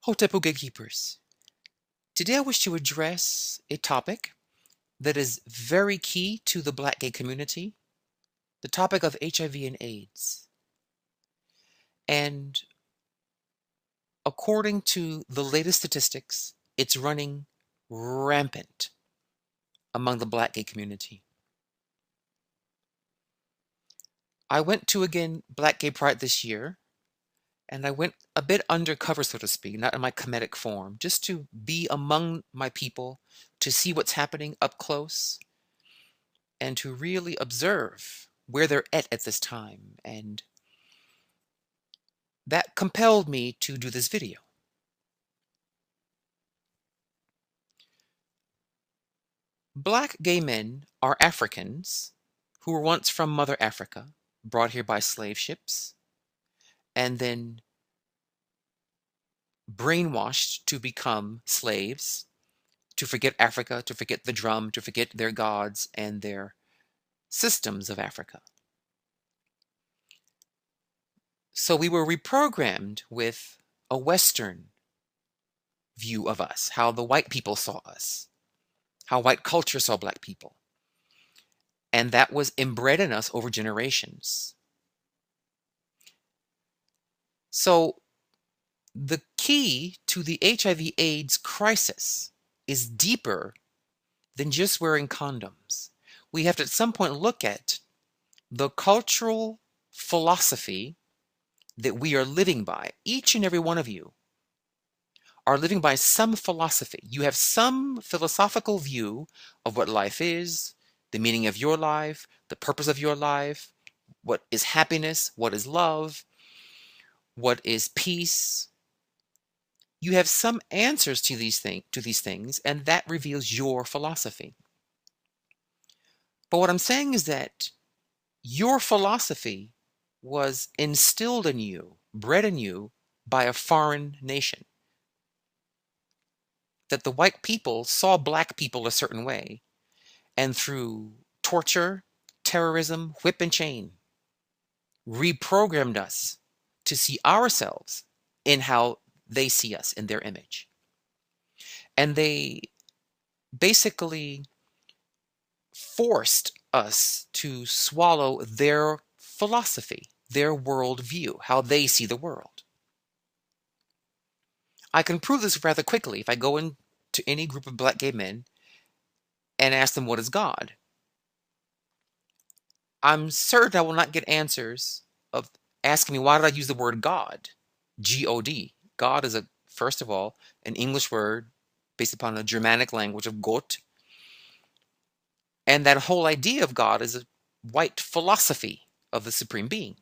Hotepu Gatekeepers. Today I wish to address a topic that is very key to the Black gay community, the topic of HIV and AIDS. And according to the latest statistics, it's running rampant among the Black gay community. I went to, again, Black Gay Pride this year, and I went a bit undercover, so to speak, not in my comedic form, just to be among my people, to see what's happening up close, and to really observe where they're at this time. And that compelled me to do this video. Black gay men are Africans who were once from Mother Africa, brought here by slave ships, and then brainwashed to become slaves, to forget Africa, to forget the drum, to forget their gods and their systems of Africa. So we were reprogrammed with a Western view of us, how the white people saw us, how white culture saw Black people. And that was inbred in us over generations. So the key to the HIV/AIDS crisis is deeper than just wearing condoms. We have to at some point look at the cultural philosophy that we are living by. Each and every one of you are living by some philosophy. You have some philosophical view of what life is, the meaning of your life, the purpose of your life, what is happiness, what is love, what is peace. You have some answers to these things, and that reveals your philosophy. But what I'm saying is that your philosophy was instilled in you, bred in you by a foreign nation. That the white people saw Black people a certain way, and through torture, terrorism, whip and chain, reprogrammed us to see ourselves in how they see us in their image. And they basically forced us to swallow their philosophy, their worldview, how they see the world. I can prove this rather quickly if I go into any group of Black gay men and ask them, what is God? I'm certain I will not get answers of asking me, why did I use the word God? G-O-D. God is, first of all, an English word based upon the Germanic language of Gott. And that whole idea of God is a white philosophy of the Supreme Being.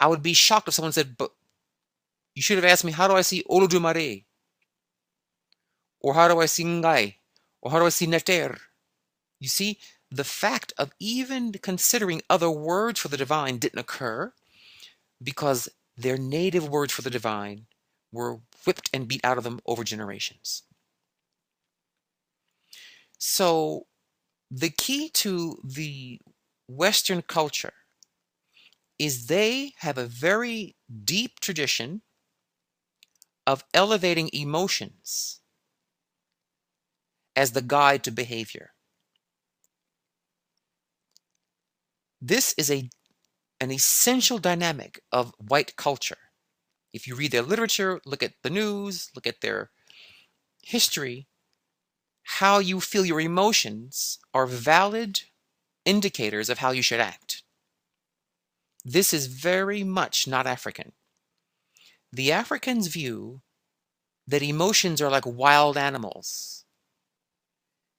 I would be shocked if someone said, but you should have asked me, how do I see Olodumare? Or how do I see Ngai? Or how do I see Neter? You see, the fact of even considering other words for the divine didn't occur because their native words for the divine were whipped and beat out of them over generations. So the key to the Western culture is they have a very deep tradition of elevating emotions as the guide to behavior. This is an essential dynamic of white culture. If you read their literature, look at the news, look at their history, how you feel your emotions are valid indicators of how you should act. This is very much not African. The Africans view that emotions are like wild animals.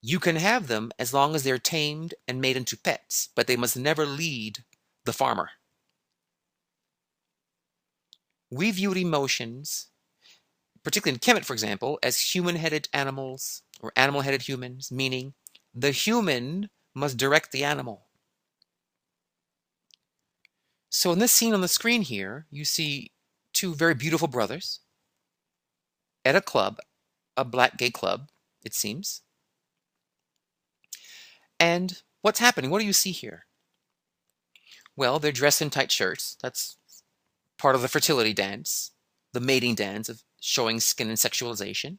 You can have them as long as they're tamed and made into pets, but they must never lead the farmer. We viewed emotions, particularly in Kemet, for example, as human-headed animals or animal-headed humans, meaning the human must direct the animal. So in this scene on the screen here, you see two very beautiful brothers at a club, a Black gay club, it seems. And what's happening? What do you see here? Well, they're dressed in tight shirts. That's part of the fertility dance. the mating dance of showing skin and sexualization.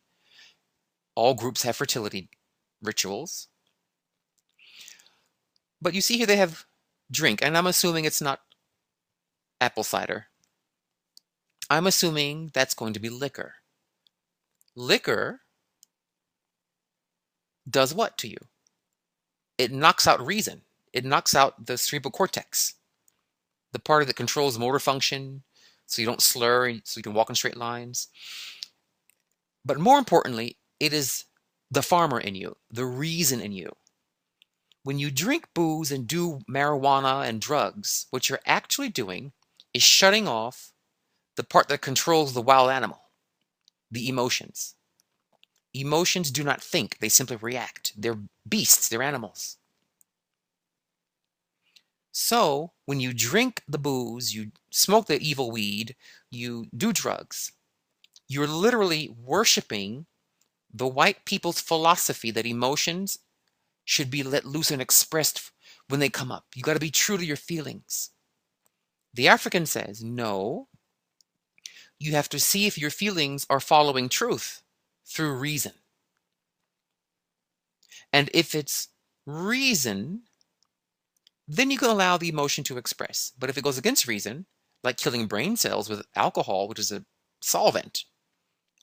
All groups have fertility rituals. But you see here they have drink, and I'm assuming it's not apple cider. I'm assuming that's going to be liquor. Liquor does what to you? It knocks out reason. It knocks out the cerebral cortex, the part that controls motor function, so you don't slur, so you can walk in straight lines. But more importantly, it is the farmer in you, the reason in you. When you drink booze and do marijuana and drugs, what you're actually doing is shutting off the part that controls the wild animal, the emotions. Emotions do not think, they simply react. They're beasts, they're animals. So when you drink the booze, you smoke the evil weed, you do drugs, you're literally worshiping the white people's philosophy that emotions should be let loose and expressed when they come up. You got to be true to your feelings. The African says, no, you have to see if your feelings are following truth through reason. And if it's reason, then you can allow the emotion to express. But if it goes against reason, like killing brain cells with alcohol, which is a solvent,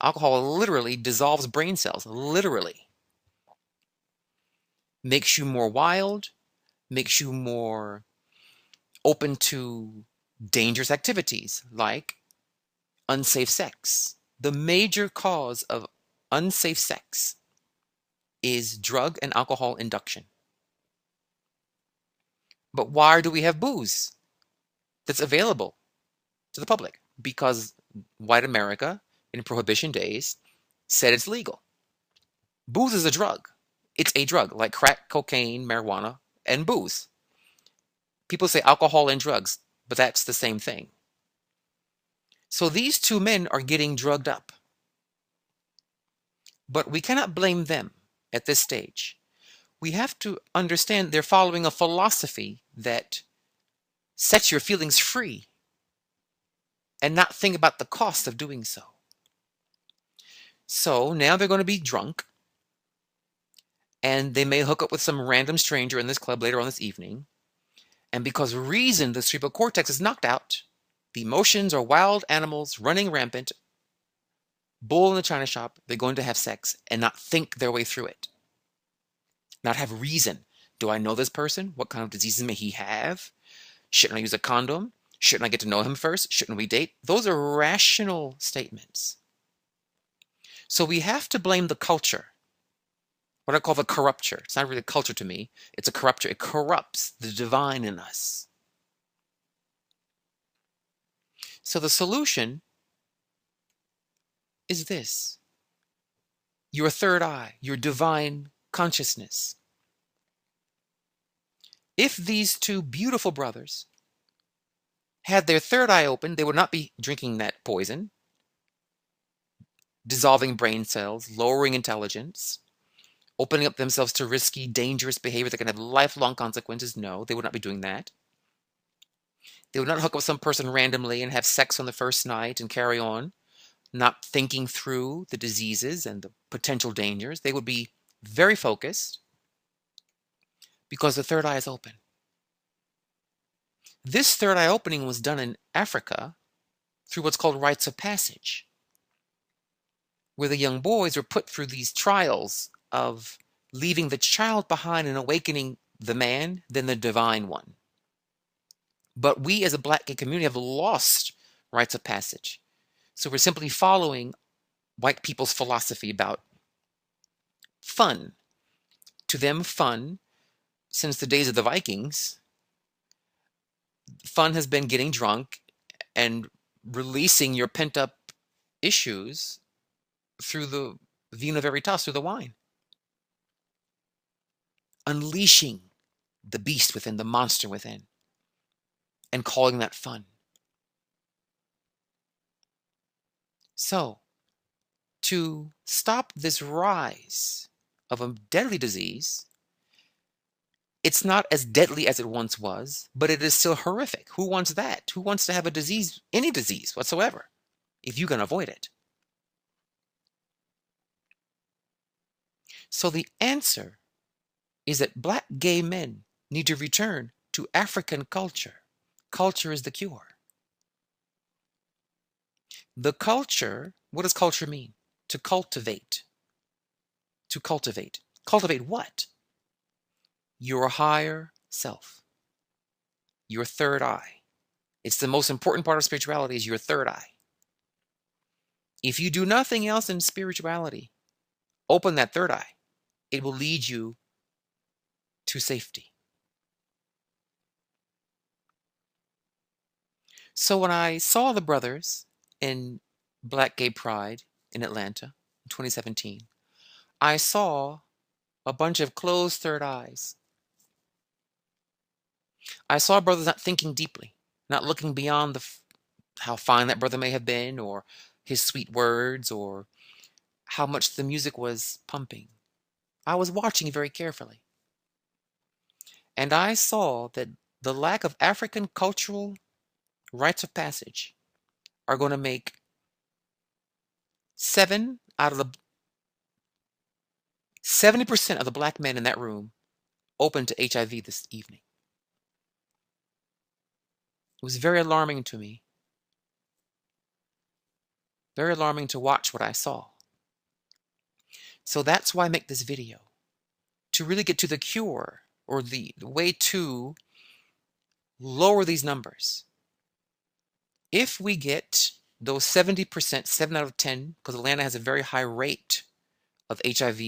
alcohol literally dissolves brain cells, literally. Makes you more wild, makes you more open to dangerous activities like unsafe sex. The major cause of unsafe sex is drug and alcohol induction. But why do we have booze that's available to the public? Because white America in Prohibition days said it's legal. Booze is a drug. It's a drug like crack, cocaine, marijuana, and booze. People say alcohol and drugs, but that's the same thing. So these two men are getting drugged up. But we cannot blame them at this stage. We have to understand they're following a philosophy that sets your feelings free and not think about the cost of doing so. So now they're going to be drunk and they may hook up with some random stranger in this club later on this evening. And because reason, the cerebral cortex, is knocked out, the emotions are wild animals running rampant, bull in the china shop, they're going to have sex and not think their way through it. Not have reason. Do I know this person? What kind of diseases may he have? Shouldn't I use a condom? Shouldn't I get to know him first? Shouldn't we date? Those are rational statements. So we have to blame the culture. What I call the corrupture. It's not really a culture to me. It's a corrupture. It corrupts the divine in us. So the solution is this. Your third eye, your divine consciousness. If these two beautiful brothers had their third eye open, they would not be drinking that poison, dissolving brain cells, lowering intelligence, opening up themselves to risky, dangerous behavior that can have lifelong consequences. No, they would not be doing that. They would not hook up with some person randomly and have sex on the first night and carry on, not thinking through the diseases and the potential dangers. They would be very focused because the third eye is open. This third eye opening was done in Africa through what's called rites of passage, where the young boys were put through these trials of leaving the child behind and awakening the man, then the divine one. But we as a Black gay community have lost rites of passage. So we're simply following white people's philosophy about fun. To them, fun, since the days of the Vikings, fun has been getting drunk and releasing your pent-up issues through the vino veritas, through the wine. Unleashing the beast within, the monster within, and calling that fun. So, to stop this rise of a deadly disease, it's not as deadly as it once was, but it is still horrific. Who wants that? Who wants to have a disease, any disease whatsoever? if you can avoid it. So the answer is that Black gay men need to return to African culture. Culture is the cure. The culture, what does culture mean? To cultivate. To cultivate. Cultivate what? Your higher self. Your third eye. It's the most important part of spirituality is your third eye. If you do nothing else in spirituality, open that third eye. It will lead you to safety. So when I saw the brothers in Black Gay Pride in Atlanta in 2017, I saw a bunch of closed third eyes. I saw brothers not thinking deeply, not looking beyond how fine that brother may have been, or his sweet words, or how much the music was pumping. I was watching very carefully. And I saw that the lack of African cultural rites of passage are going to make 70% of the Black men in that room open to HIV this evening. It was very alarming to me. Very alarming to watch what I saw. So that's why I make this video, to really get to the cure, or the way to lower these numbers. If we get those 70%, 7 out of 10, because Atlanta has a very high rate of HIV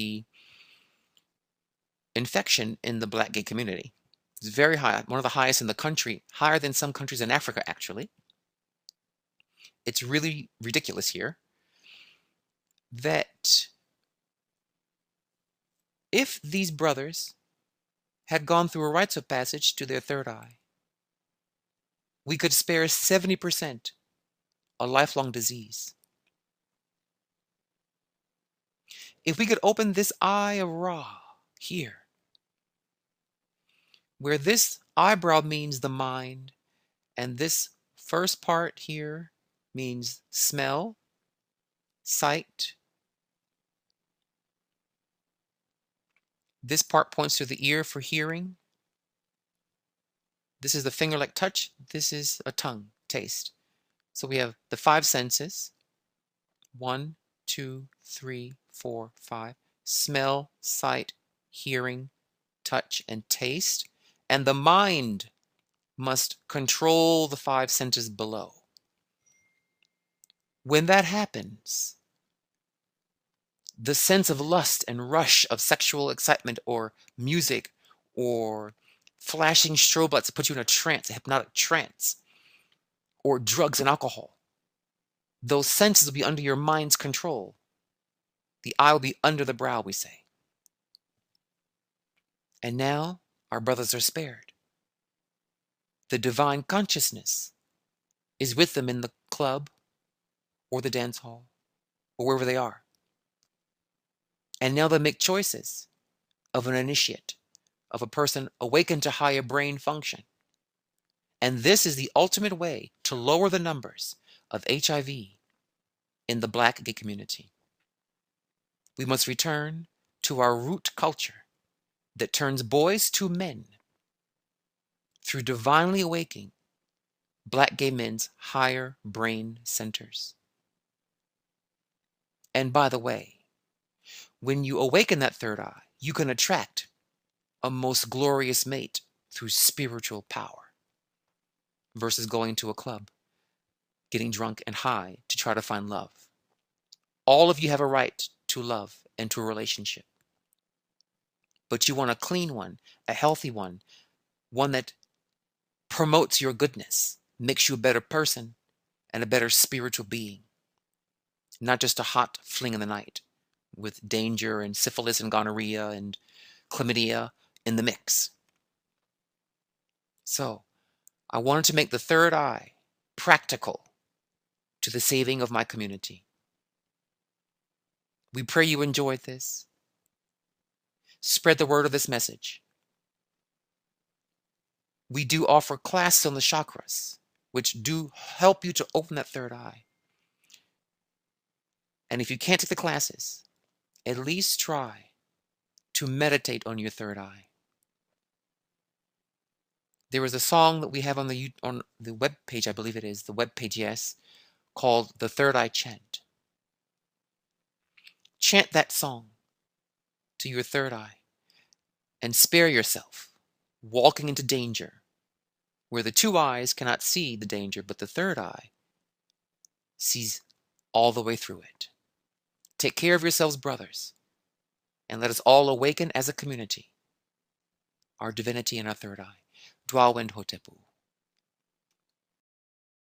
infection in the Black gay community. It's very high, one of the highest in the country, higher than some countries in Africa, actually. It's really ridiculous here that if these brothers had gone through a rites of passage to their third eye, we could spare 70% a lifelong disease. If we could open this eye of Ra here, where this eyebrow means the mind, and this first part here means smell, sight. This part points to the ear for hearing. This is the finger-like touch. This is a tongue, taste. So we have the 5 senses. 1, 2, 3, 4, 5. Smell, sight, hearing, touch, and taste. And the mind must control the 5 senses below. When that happens, the sense of lust and rush of sexual excitement, or music, or flashing strobe lights to put you in a trance, a hypnotic trance, or drugs and alcohol, those senses will be under your mind's control. The eye will be under the brow, we say. And now our brothers are spared. The divine consciousness is with them in the club or the dance hall or wherever they are. And now they make choices of an initiate, of a person awakened to higher brain function. And this is the ultimate way to lower the numbers of HIV in the Black gay community. We must return to our root culture that turns boys to men through divinely awakening Black gay men's higher brain centers. And by the way, when you awaken that third eye, you can attract a most glorious mate through spiritual power versus going to a club, getting drunk and high to try to find love. All of you have a right to love and to a relationship. But you want a clean one, a healthy one that promotes your goodness, makes you a better person and a better spiritual being. Not just a hot fling in the night with danger and syphilis and gonorrhea and chlamydia in the mix. So, I wanted to make the third eye practical to the saving of my community. We pray you enjoyed this. Spread the word of this message. We do offer classes on the chakras, which do help you to open that third eye. And if you can't take the classes, at least try to meditate on your third eye. There is a song that we have on the web page, I believe it is, the web page, yes, called the Third Eye Chant. Chant that song to your third eye and spare yourself walking into danger where the two eyes cannot see the danger, but the third eye sees all the way through it. Take care of yourselves, brothers, and let us all awaken as a community our divinity in our third eye. Dwa Wind Hotepu.